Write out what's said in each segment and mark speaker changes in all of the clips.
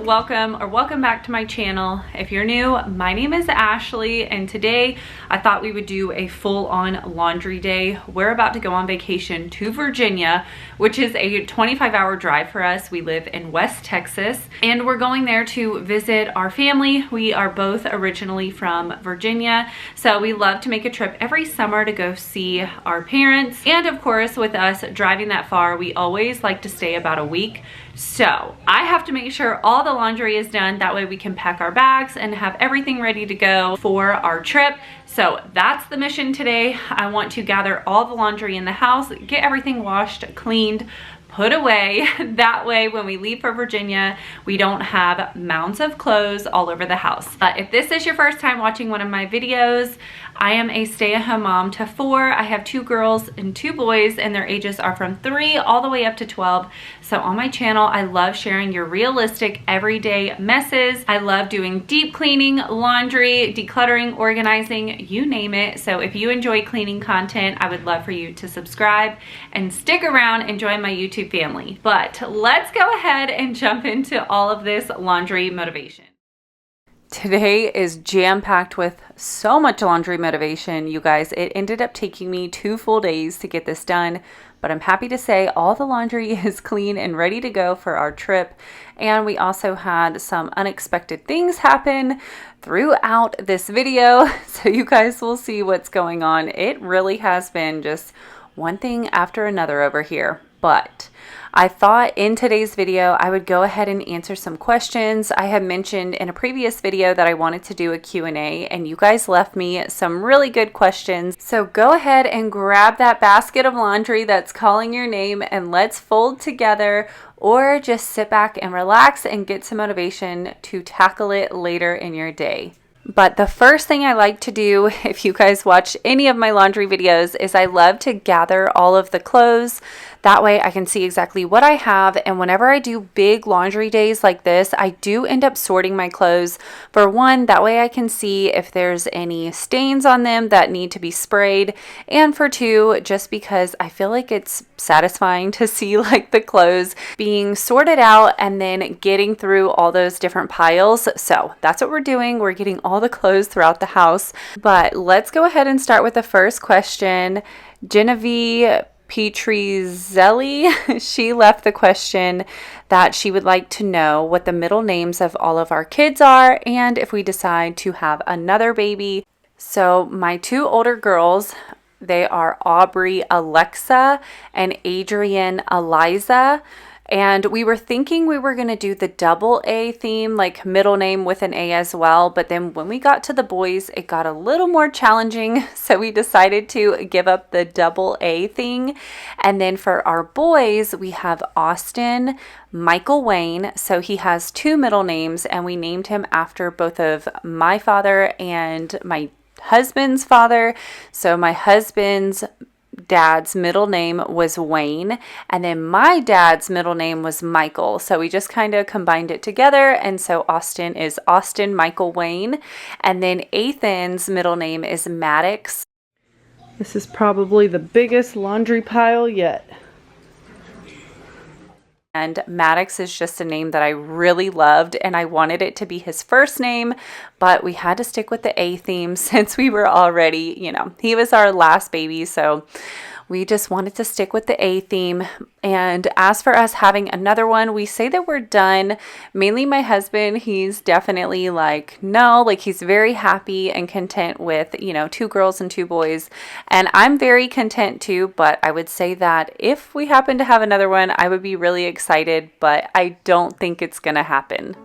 Speaker 1: welcome back to my channel. If you're new, my name is Ashley, and today I thought we would do a full-on laundry day. We're about to go on vacation to Virginia, which is a 25-hour drive for us. We live in West Texas, and we're going there to visit our family. We are both originally from Virginia, so we love to make a trip every summer to go see our parents. And of course, with us driving that far, we always like to stay about a week. So I have to make sure all the laundry is done. That way we can pack our bags and have everything ready to go for our trip. So that's the mission today. I want to gather all the laundry in the house, get everything washed, cleaned, put away. That way when we leave for Virginia, we don't have mounds of clothes all over the house. If this is your first time watching one of my videos, I am a stay-at-home mom to 4. I have 2 girls and 2 boys, and their ages are from 3 all the way up to 12. So on my channel, I love sharing your realistic everyday messes. I love doing deep cleaning, laundry, decluttering, organizing, you name it. So if you enjoy cleaning content, I would love for you to subscribe and stick around and join my YouTube family. But let's go ahead and jump into all of this laundry motivation. Today is jam-packed with so much laundry motivation, you guys. It ended up taking me 2 full days to get this done, but I'm happy to say all the laundry is clean and ready to go for our trip. And we also had some unexpected things happen throughout this video, so you guys will see what's going on. It really has been just one thing after another over here. But I thought in today's video, I would go ahead and answer some questions. I had mentioned in a previous video that I wanted to do a Q&A, and you guys left me some really good questions. So go ahead and grab that basket of laundry that's calling your name, and let's fold together, or just sit back and relax and get some motivation to tackle it later in your day. But the first thing I like to do, if you guys watch any of my laundry videos, is I love to gather all of the clothes. That way I can see exactly what I have. And whenever I do big laundry days like this, I do end up sorting my clothes. For one, that way I can see if there's any stains on them that need to be sprayed. And for 2, just because I feel like it's satisfying to see like the clothes being sorted out and then getting through all those different piles. So that's what we're doing. We're getting all the clothes throughout the house. But let's go ahead and start with the first question. Genevieve Petrizelli, she left the question that she would like to know what the middle names of all of our kids are and if we decide to have another baby. So my 2 older girls, they are Aubrey Alexa and Adrian Eliza. And we were thinking we were going to do the double A theme, like middle name with an A as well. But then when we got to the boys, it got a little more challenging. So we decided to give up the double A thing. And then for our boys, we have Austin Michael Wayne. So he has 2 middle names, and we named him after both of my father and my husband's father. So my husband's dad's middle name was Wayne, and then my dad's middle name was Michael. So we just kind of combined it together, and so Austin is Austin Michael Wayne. And then Ethan's middle name is Maddox.
Speaker 2: This is probably the biggest laundry pile yet.
Speaker 1: And Maddox is just a name that I really loved, and I wanted it to be his first name, but we had to stick with the A theme since we were already, he was our last baby, so we just wanted to stick with the A theme. And as for us having another one, we say that we're done. Mainly my husband, he's definitely like, no, like he's very happy and content with, 2 girls and 2 boys. And I'm very content too, but I would say that if we happen to have another one, I would be really excited, but I don't think it's gonna happen.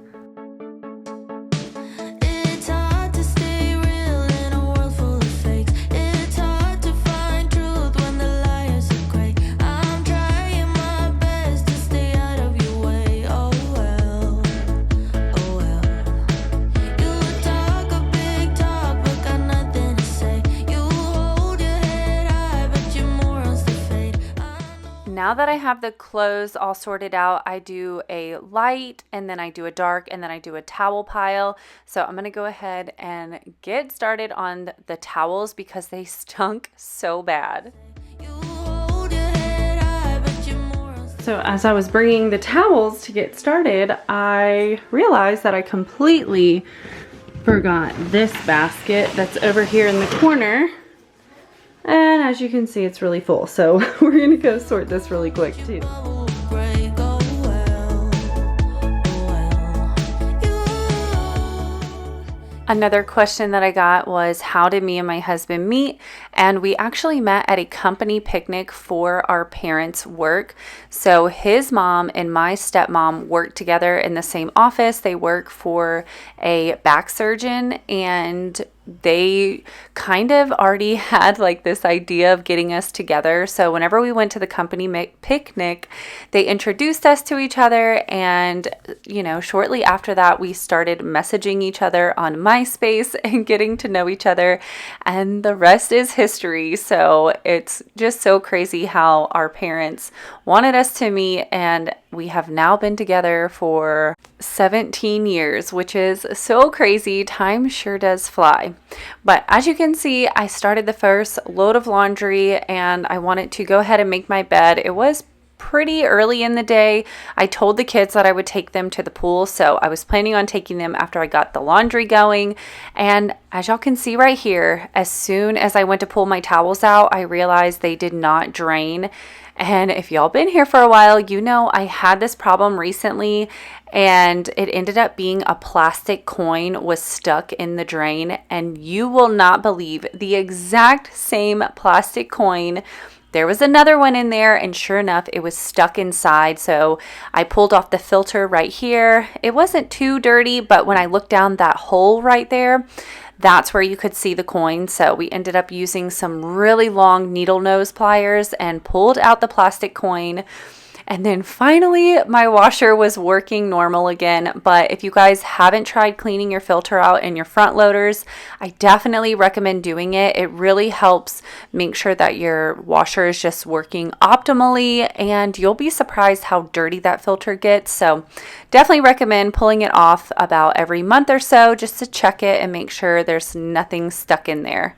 Speaker 1: Now that I have the clothes all sorted out, I do a light, and then I do a dark, and then I do a towel pile. So I'm going to go ahead and get started on the towels because they stunk so bad.
Speaker 2: So as I was bringing the towels to get started, I realized that I completely forgot this basket that's over here in the corner. And as you can see, it's really full. So we're gonna go sort this really quick too.
Speaker 1: Another question that I got was, how did me and my husband meet? And we actually met at a company picnic for our parents' work. So his mom and my stepmom work together in the same office. They work for a back surgeon, and they kind of already had like this idea of getting us together. So whenever we went to the company picnic, they introduced us to each other. And, you know, shortly after that, we started messaging each other on MySpace and getting to know each other. And the rest is history. So it's just so crazy how our parents wanted us to meet, and we have now been together for 17 years, which is so crazy. Time sure does fly. But as you can see, I started the first load of laundry and I wanted to go ahead and make my bed. It was pretty early in the day. I told the kids that I would take them to the pool, so I was planning on taking them after I got the laundry going. And as y'all can see right here, as soon as I went to pull my towels out, I realized they did not drain. And if y'all been here for a while, you know I had this problem recently, and it ended up being a plastic coin was stuck in the drain. And you will not believe, the exact same plastic coin, there was another one in there, and sure enough, it was stuck inside. So I pulled off the filter right here. It wasn't too dirty, but when I looked down that hole right there, that's where you could see the coin. So we ended up using some really long needle nose pliers and pulled out the plastic coin. And then finally, my washer was working normal again. But if you guys haven't tried cleaning your filter out in your front loaders, I definitely recommend doing it. It really helps make sure that your washer is just working optimally, and you'll be surprised how dirty that filter gets. So definitely recommend pulling it off about every month or so just to check it and make sure there's nothing stuck in there.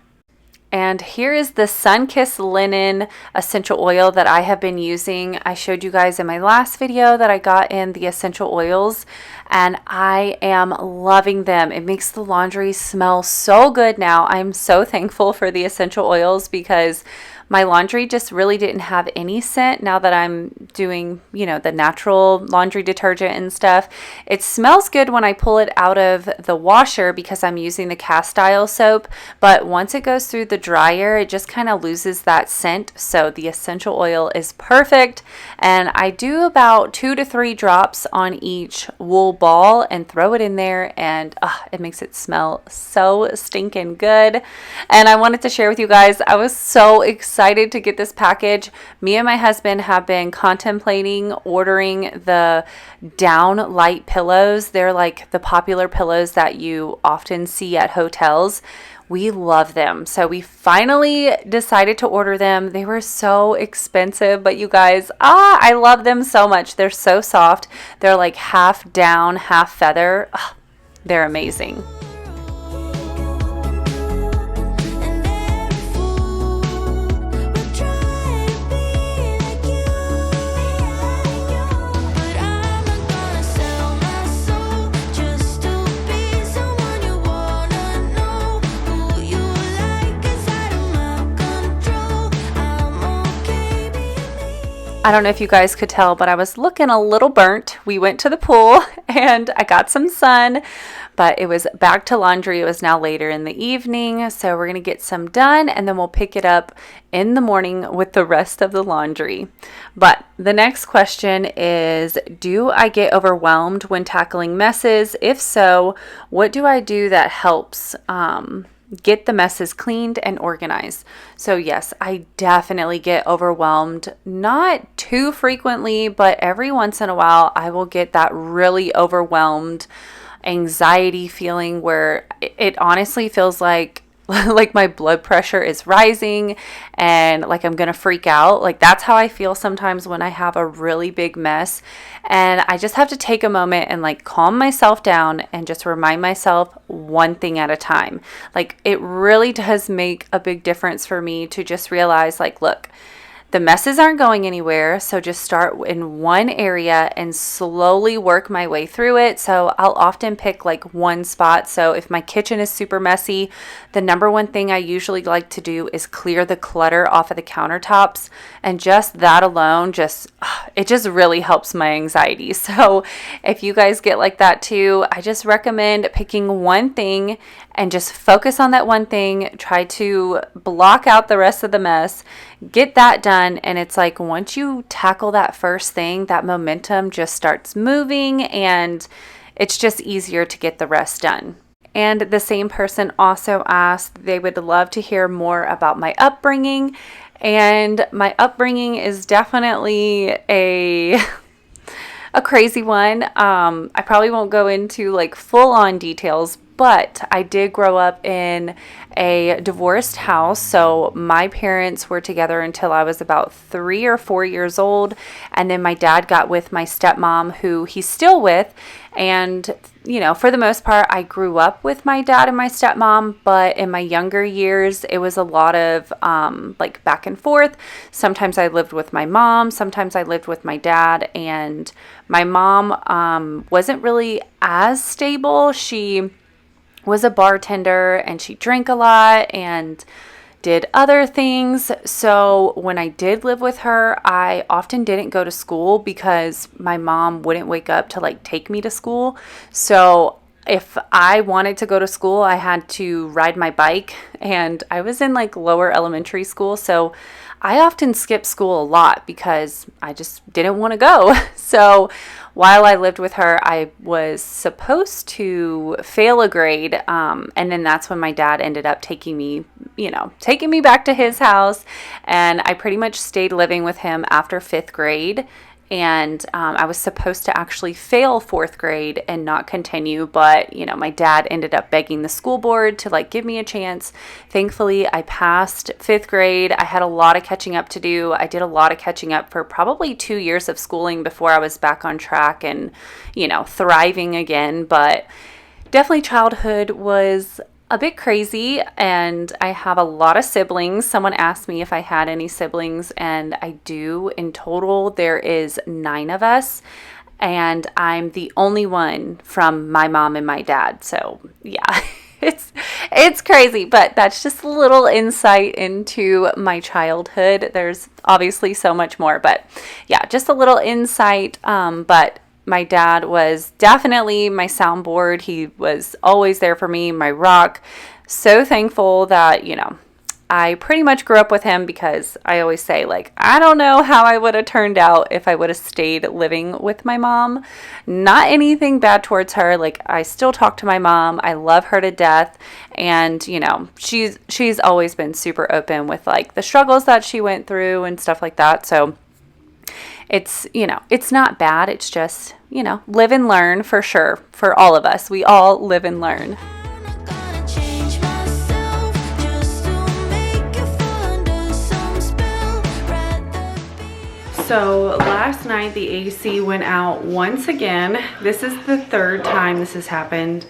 Speaker 1: And here is the Sun-Kissed Linen essential oil that I have been using. I showed you guys in my last video that I got in the essential oils, and I am loving them. It makes the laundry smell so good now. I'm so thankful for the essential oils because my laundry just really didn't have any scent. Now that I'm doing, you know, the natural laundry detergent and stuff, it smells good when I pull it out of the washer because I'm using the cast iron soap. But once it goes through the dryer, it just kind of loses that scent. So the essential oil is perfect. And I do about 2 to 3 drops on each wool ball and throw it in there, and it makes it smell so stinking good. And I wanted to share with you guys, I was so excited to get this package. Me and my husband have been contemplating ordering the down light pillows. They're like the popular pillows that you often see at hotels. We love them. So we finally decided to order them. They were so expensive, but you guys, I love them so much. They're so soft. They're like half down, half feather. They're amazing. I don't know if you guys could tell, but I was looking a little burnt. We went to the pool and I got some sun, but it was back to laundry. It was now later in the evening, so we're going to get some done and then we'll pick it up in the morning with the rest of the laundry. But the next question is, do I get overwhelmed when tackling messes? If so, what do I do that helps get the messes cleaned and organized? So yes, I definitely get overwhelmed, not too frequently, but every once in a while I will get that really overwhelmed anxiety feeling where it honestly feels like my blood pressure is rising and like I'm gonna freak out. Like that's how I feel sometimes when I have a really big mess, and I just have to take a moment and like calm myself down and just remind myself one thing at a time. Like it really does make a big difference for me to just realize like, look, The messes aren't going anywhere, so just start in one area and slowly work my way through it. So I'll often pick like one spot. So if my kitchen is super messy, the number one thing I usually like to do is clear the clutter off of the countertops, and just that alone, it just really helps my anxiety. So if you guys get like that too, I just recommend picking one thing and just focus on that one thing. Try to block out the rest of the mess, get that done. And it's like, once you tackle that first thing, that momentum just starts moving and it's just easier to get the rest done. And the same person also asked, they would love to hear more about my upbringing. And my upbringing is definitely a crazy one. I probably won't go into like full on details, but I did grow up in a divorced house. So my parents were together until I was about 3 or 4 years old. And then my dad got with my stepmom, who he's still with. And, you know, for the most part, I grew up with my dad and my stepmom. But in my younger years, it was a lot of like back and forth. Sometimes I lived with my mom. Sometimes I lived with my dad. And my mom wasn't really as stable. She was a bartender and she drank a lot and did other things. So when I did live with her, I often didn't go to school because my mom wouldn't wake up to like take me to school. So if I wanted to go to school, I had to ride my bike, and I was in like lower elementary school. So I often skipped school a lot because I just didn't want to go. So while I lived with her, I was supposed to fail a grade. And then that's when my dad ended up taking me back to his house. And I pretty much stayed living with him after 5th grade. And I was supposed to actually fail 4th grade and not continue. But, you know, my dad ended up begging the school board to like give me a chance. Thankfully, I passed 5th grade. I had a lot of catching up to do. I did a lot of catching up for probably 2 years of schooling before I was back on track and, you know, thriving again. But definitely childhood was a bit crazy, and I have a lot of siblings. Someone asked me if I had any siblings, and I do. In total, there is 9 of us, and I'm the only one from my mom and my dad. So yeah, it's crazy, but that's just a little insight into my childhood. There's obviously so much more, but yeah, just a little insight. But my dad was definitely my soundboard. He was always there for me, my rock. So thankful that, you know, I pretty much grew up with him, because I always say, like, I don't know how I would have turned out if I would have stayed living with my mom. Not anything bad towards her. Like, I still talk to my mom. I love her to death. And, you know, she's always been super open with like the struggles that she went through and stuff like that. So it's, you know, it's not bad. It's just, you know, live and learn for sure. For all of us, we all live and learn. So last night the AC went out once again. This is the 3rd time this has happened.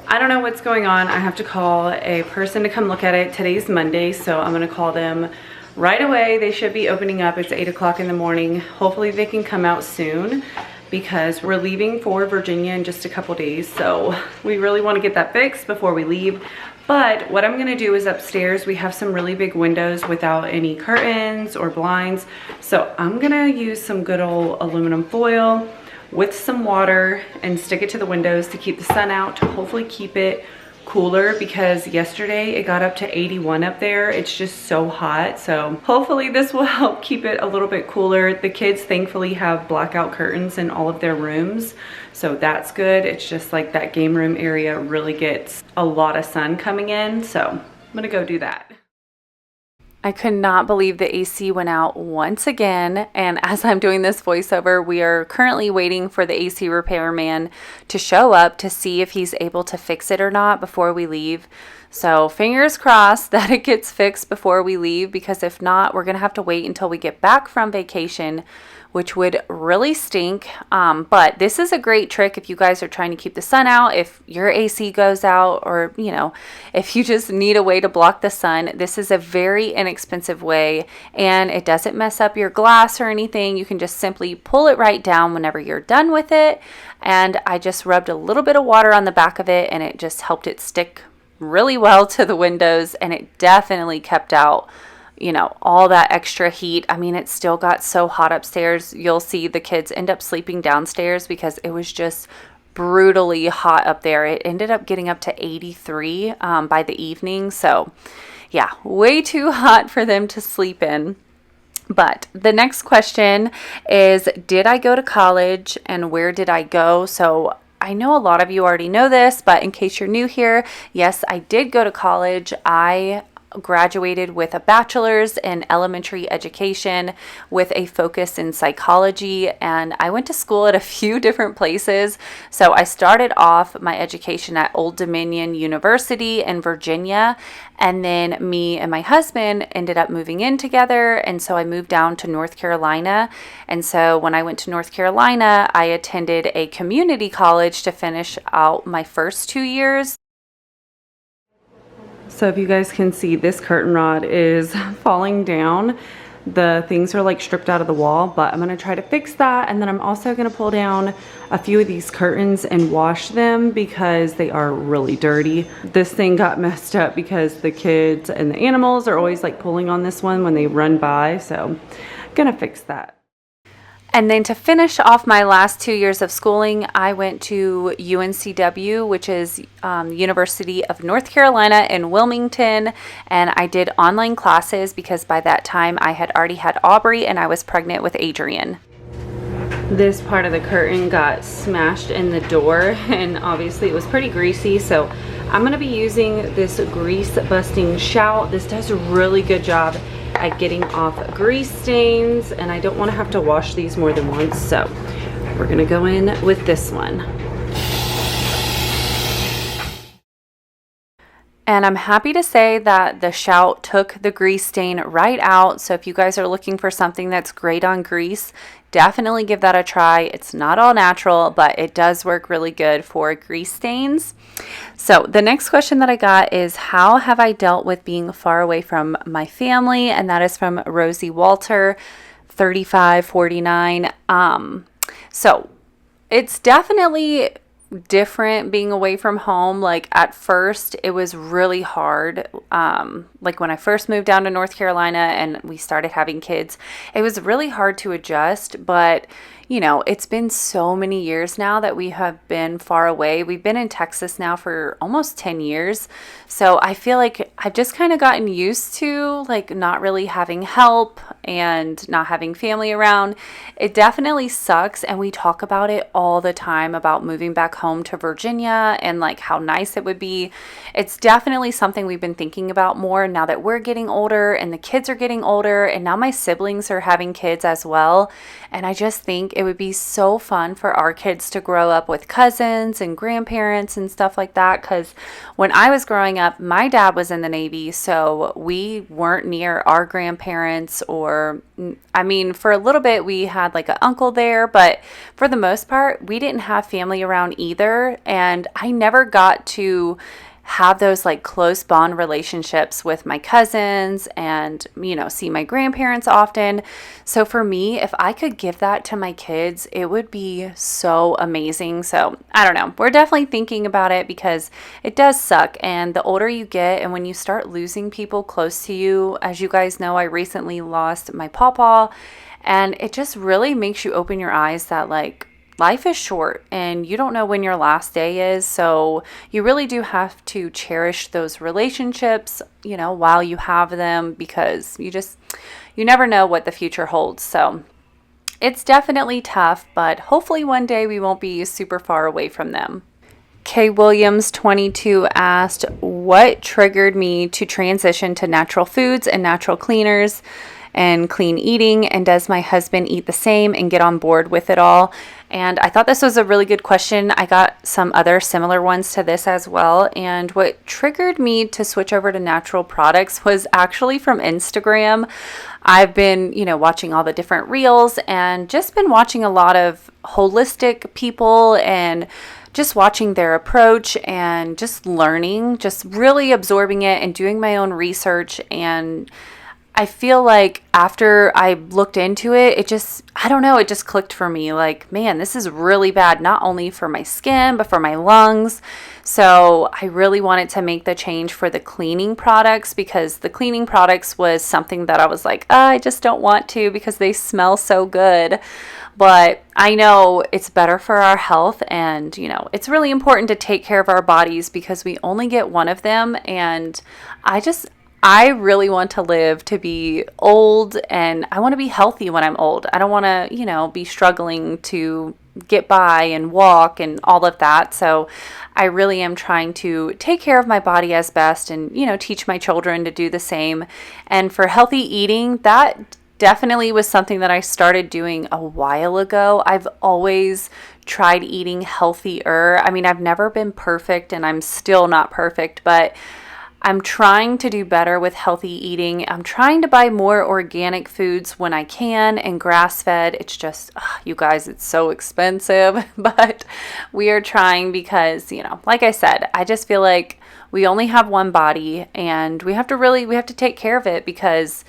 Speaker 1: I don't know what's going on. I have to call a person to come look at it. Today's Monday, so I'm gonna call them right away. They should be opening up. It's 8 o'clock in the morning. Hopefully they can come out soon, because we're leaving for Virginia in just a couple days. So we really want to get that fixed before we leave. But what I'm gonna do is upstairs, we have some really big windows without any curtains or blinds. So I'm gonna use some good old aluminum foil with some water and stick it to the windows to keep the sun out, to hopefully keep it cooler, because yesterday it got up to 81 up there. It's just so hot. So hopefully this will help keep it a little bit cooler. The kids thankfully have blackout curtains in all of their rooms, so that's good. It's just like that game room area really gets a lot of sun coming in, so I'm gonna go do that. I could not believe the AC went out once again, and as I'm doing this voiceover, we are currently waiting for the AC repairman to show up to see if he's able to fix it or not before we leave. So fingers crossed that it gets fixed before we leave, because if not, we're gonna have to wait until we get back from vacation, which would really stink. But this is a great trick if you guys are trying to keep the sun out, if your AC goes out, or, you know, if you just need a way to block the sun. This is a very inexpensive way, and it doesn't mess up your glass or anything. You can just simply pull it right down whenever you're done with it. And I just rubbed a little bit of water on the back of it, and it just helped it stick really well to the windows, and it definitely kept out, you know, all that extra heat. I mean, it still got so hot upstairs. You'll see the kids end up sleeping downstairs because it was just brutally hot up there. It ended up getting up to 83 by the evening. So yeah, way too hot for them to sleep in. But the next question is, did I go to college and where did I go? So I know a lot of you already know this, but in case you're new here, yes, I did go to college. I graduated with a bachelor's in elementary education with a focus in psychology, and I went to school at a few different places. So I started off my education at Old Dominion University in Virginia, and then me and my husband ended up moving in together, and so I moved down to North Carolina. And so when I went to North Carolina, I attended a community college to finish out my first 2 years.
Speaker 2: So if you guys can see, this curtain rod is falling down. The things are like stripped out of the wall, but I'm gonna try to fix that. And then I'm also gonna pull down a few of these curtains and wash them because they are really dirty. This thing got messed up because the kids and the animals are always like pulling on this one when they run by. So I'm gonna fix that.
Speaker 1: And then to finish off my last 2 years of schooling, I went to UNCW, which is University of North Carolina in Wilmington, and I did online classes because by that time I had already had Aubrey and I was pregnant with Adrian.
Speaker 2: This part of the curtain got smashed in the door, and obviously it was pretty greasy, so I'm gonna be using this grease busting shout. This does a really good job at getting off grease stains, and I don't want to have to wash these more than once, so we're gonna go in with this one.
Speaker 1: And I'm happy to say that the shout took the grease stain right out. So if you guys are looking for something that's great on grease, definitely give that a try. It's not all natural, but it does work really good for grease stains. So the next question that I got is, how have I dealt with being far away from my family? And that is from Rosie Walter, 3549. So it's definitely different being away from home. Like at first it was really hard. Like when I first moved down to North Carolina and we started having kids, it was really hard to adjust, but you know, it's been so many years now that we have been far away. We've been in Texas now for almost 10 years. So I feel like I've just kind of gotten used to like not really having help and not having family around. It definitely sucks. And we talk about it all the time about moving back home to Virginia and like how nice it would be. It's definitely something we've been thinking about more now that we're getting older and the kids are getting older, and now my siblings are having kids as well. And I just think it would be so fun for our kids to grow up with cousins and grandparents and stuff like that. Because when I was growing up, my dad was in the Navy, so we weren't near our grandparents, or I mean, for a little bit we had like an uncle there, but for the most part, we didn't have family around either. And I never got to have those like close bond relationships with my cousins and, you know, see my grandparents often. So for me, if I could give that to my kids, it would be so amazing. So I don't know. We're definitely thinking about it because it does suck. And the older you get and when you start losing people close to you, as you guys know, I recently lost my pawpaw, and it just really makes you open your eyes that like, life is short and you don't know when your last day is. So you really do have to cherish those relationships, you know, while you have them, because you never know what the future holds. So it's definitely tough, but hopefully one day we won't be super far away from them. Kay Williams 22 asked, what triggered me to transition to natural foods and natural cleaners and clean eating, and does my husband eat the same and get on board with it all? And I thought this was a really good question. I got some other similar ones to this as well. And what triggered me to switch over to natural products was actually from Instagram. I've been, you know, watching all the different reels and just been watching a lot of holistic people and just watching their approach and just learning, just really absorbing it and doing my own research. And I feel like after I looked into it, it just, I don't know, it just clicked for me. Like, man, this is really bad, not only for my skin, but for my lungs. So I really wanted to make the change for the cleaning products, because the cleaning products was something that I was like, I just don't want to because they smell so good. But I know it's better for our health, and, you know, it's really important to take care of our bodies because we only get one of them. And I really want to live to be old, and I want to be healthy when I'm old. I don't want to, you know, be struggling to get by and walk and all of that. So I really am trying to take care of my body as best and, you know, teach my children to do the same. And for healthy eating, that definitely was something that I started doing a while ago. I've always tried eating healthier. I mean, I've never been perfect, and I'm still not perfect, but I'm trying to do better with healthy eating. I'm trying to buy more organic foods when I can and grass-fed. It's just, you guys, it's so expensive, but we are trying because, you know, like I said, I just feel like we only have one body, and we have to take care of it, because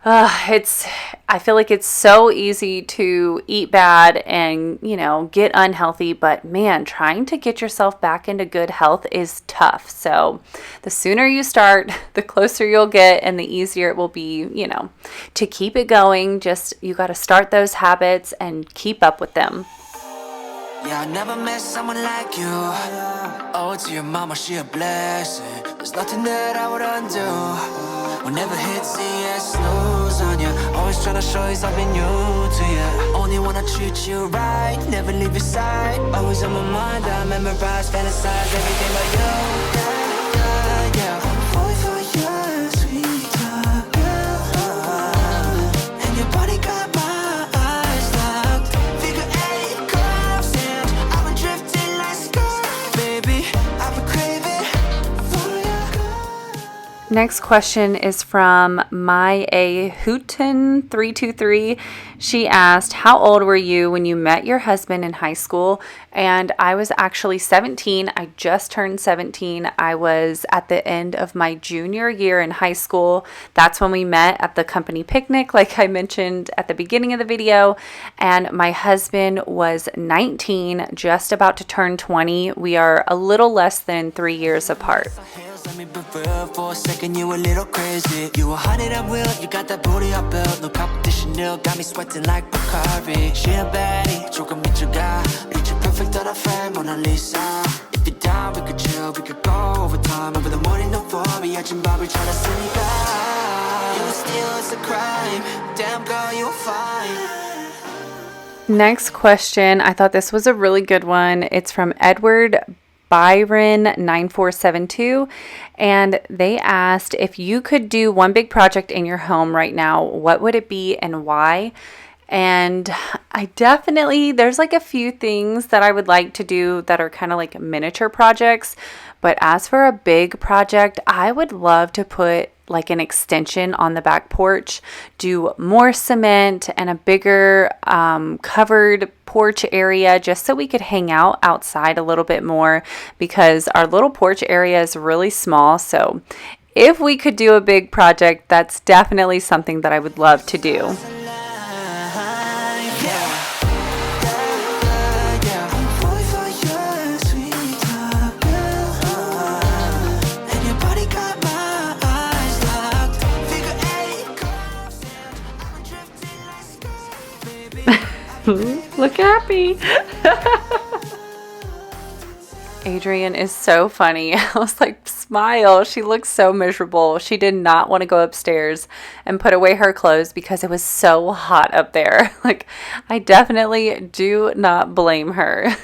Speaker 1: I feel like it's so easy to eat bad and, you know, get unhealthy, but man, trying to get yourself back into good health is tough. So the sooner you start, the closer you'll get, and the easier it will be, you know, to keep it going. Just, you got to start those habits and keep up with them.
Speaker 3: Yeah, I never met someone like you. Oh, to your mama, she a blessing. There's nothing that I would undo. Whenever hits the ass, snooze on you. Always tryna show you something new to you. Only wanna treat you right, never leave your side. Always on my mind, I memorize, fantasize everything but you. Yeah, yeah, yeah. I'm falling for you, sweetheart, girl. And your body got my eyes locked. Figure eight curves and I've been drifting like skirt. Baby, I've been craving for you.
Speaker 1: Next question is from My A Hooten 323. She asked, how old were you when you met your husband in high school? And I was actually 17. I just turned 17. I was at the end of my junior year in high school. That's when we met at the company picnic, like I mentioned at the beginning of the video. And my husband was 19, just about to turn 20. We are a little less than 3 years apart.
Speaker 3: Let me be real for a second, you a little crazy. You a hundred at will, you got that booty I built. No competition, nil, got me sweating like Bacardi. She a baddie, 조금 미쳐가. Picture perfect on a frame, Mona Lisa. If you're down, we could chill, we could go overtime. Over the morning, no for me, 아침 밥을 차려 쓰니까. You steal, it's a crime. Damn girl, you're fine.
Speaker 1: Next question. I thought this was a really good one. It's from Edward Byron 9472, and they asked, if you could do one big project in your home right now, what would it be and why? And there's like a few things that I would like to do that are kind of like miniature projects, but as for a big project, I would love to put like an extension on the back porch, do more cement and a bigger covered porch area, just so we could hang out outside a little bit more, because our little porch area is really small. So if we could do a big project, that's definitely something that I would love to do. Look happy. Adrian is so funny. I was like, smile. She looks so miserable. She did not want to go upstairs and put away her clothes because it was so hot up there. Like, I definitely do not blame her.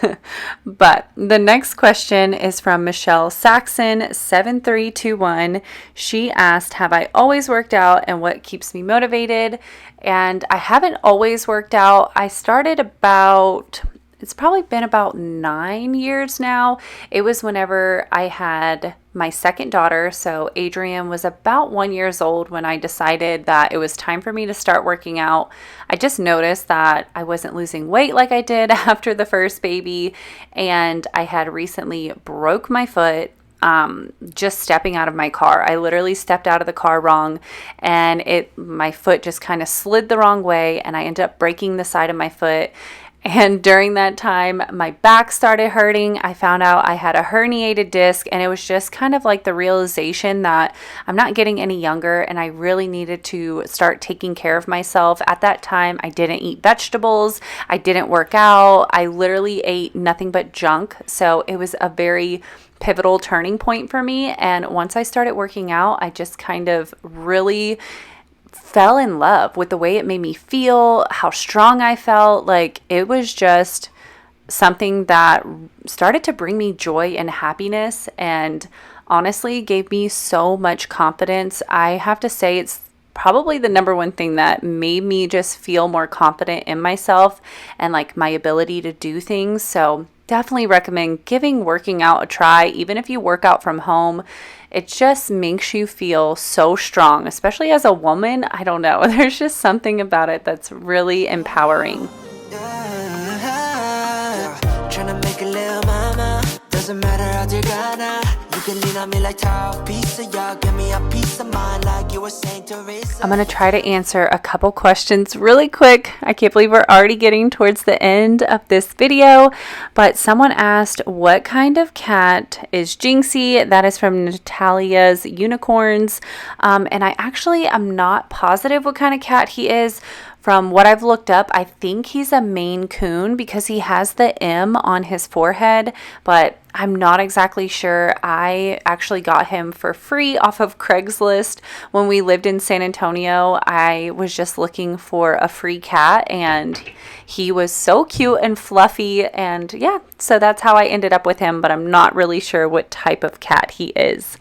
Speaker 1: But the next question is from Michelle Saxon 7321. She asked, have I always worked out and what keeps me motivated? And I haven't always worked out. I started about it's probably been about 9 years now. It was whenever I had my second daughter. So Adrian was about 1 year old when I decided that it was time for me to start working out. I just noticed that I wasn't losing weight like I did after the first baby, and I had recently broke my foot just stepping out of my car. I literally stepped out of the car wrong, and my foot just kind of slid the wrong way, and I ended up breaking the side of my foot. And during that time, my back started hurting. I found out I had a herniated disc, and it was just kind of like the realization that I'm not getting any younger, and I really needed to start taking care of myself. At that time, I didn't eat vegetables. I didn't work out. I literally ate nothing but junk. So it was a very pivotal turning point for me. And once I started working out, I just kind of really fell in love with the way it made me feel, how strong I felt. Like, it was just something that started to bring me joy and happiness, and honestly gave me so much confidence. I have to say it's probably the number one thing that made me just feel more confident in myself and like my ability to do things. So definitely recommend giving working out a try, even if you work out from home. It just makes you feel so strong, especially as a woman. I don't know. There's just something about it that's really empowering.
Speaker 3: Tryna make a little mama. Doesn't matter how you're gonna. You can lean on me like top pizza. Y'all give me a piece of mind like you were Saint Teresa.
Speaker 1: I'm going to try to answer a couple questions really quick. I can't believe we're already getting towards the end of this video, but someone asked, what kind of cat is Jinxie? That is from Natalia's Unicorns. And I actually am not positive what kind of cat he is. From what I've looked up, I think he's a Maine Coon because he has the M on his forehead, but I'm not exactly sure. I actually got him for free off of Craigslist when we lived in San Antonio. I was just looking for a free cat, and he was so cute and fluffy, and yeah, so that's how I ended up with him, but I'm not really sure what type of cat he is.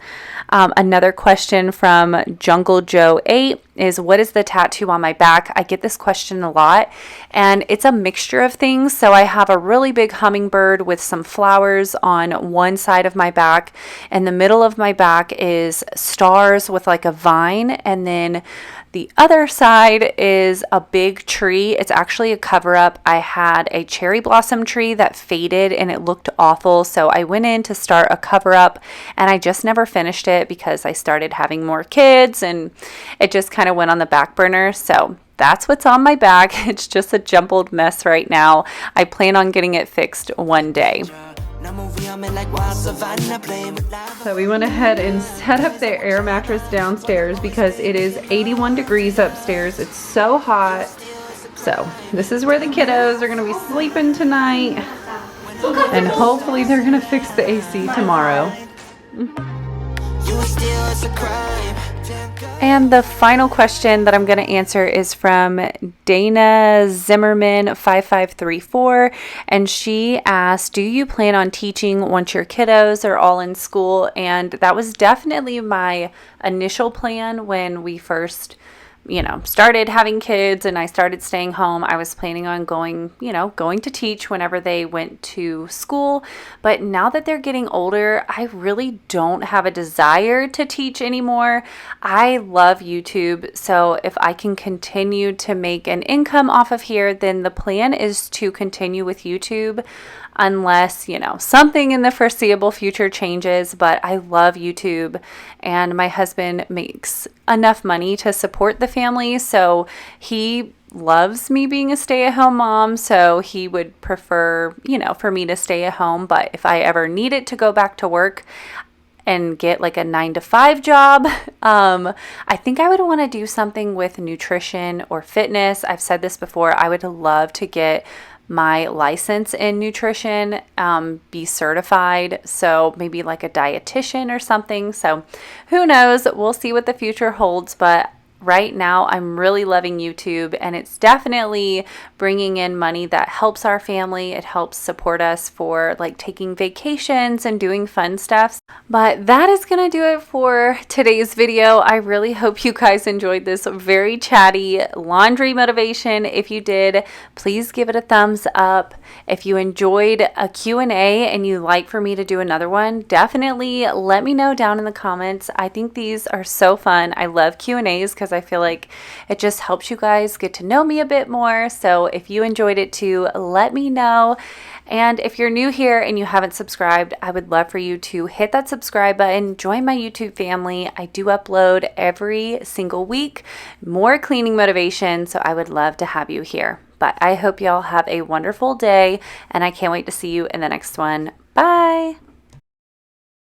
Speaker 1: Another question from Jungle Joe 8 is, what is the tattoo on my back? I get this question a lot, and it's a mixture of things. So I have a really big hummingbird with some flowers on one side of my back. In the middle of my back is stars with like a vine, and then the other side is a big tree. It's actually a cover-up. I had a cherry blossom tree that faded and it looked awful. So I went in to start a cover-up, and I just never finished it because I started having more kids and it just kind of went on the back burner. So that's what's on my back. It's just a jumbled mess right now. I plan on getting it fixed one day.
Speaker 2: So we went ahead and set up the air mattress downstairs because it is 81 degrees upstairs. It's so hot. So this is where the kiddos are going to be sleeping tonight. And hopefully they're going to fix the AC tomorrow.
Speaker 1: And the final question that I'm going to answer is from Dana Zimmerman 5534, and she asked, do you plan on teaching once your kiddos are all in school? And that was definitely my initial plan when we first started having kids and I started staying home. I was planning on going to teach whenever they went to school. But now that they're getting older, I really don't have a desire to teach anymore. I love YouTube. So if I can continue to make an income off of here, then the plan is to continue with YouTube. Unless, something in the foreseeable future changes. But I love YouTube, and my husband makes enough money to support the family. So he loves me being a stay-at-home mom. So he would prefer, for me to stay at home. But if I ever needed to go back to work and get like a 9-to-5 job, I think I would want to do something with nutrition or fitness. I've said this before. I would love to get my license in nutrition, be certified, so maybe like a dietitian or something. So who knows, we'll see what the future holds, but right now I'm really loving YouTube, and it's definitely bringing in money that helps our family. It helps support us for like taking vacations and doing fun stuff. But that is gonna do it for today's video. I really hope you guys enjoyed this very chatty laundry motivation. If you did, please give it a thumbs up. If you enjoyed a Q&A and you'd like for me to do another one, definitely let me know down in the comments. I think these are so fun. I love Q&As because I feel like it just helps you guys get to know me a bit more. So if you enjoyed it too, let me know. And if you're new here and you haven't subscribed, I would love for you to hit that subscribe button, join my YouTube family. I do upload every single week, more cleaning motivation, so I would love to have you here. But I hope y'all have a wonderful day, and I can't wait to see you in the next one. Bye!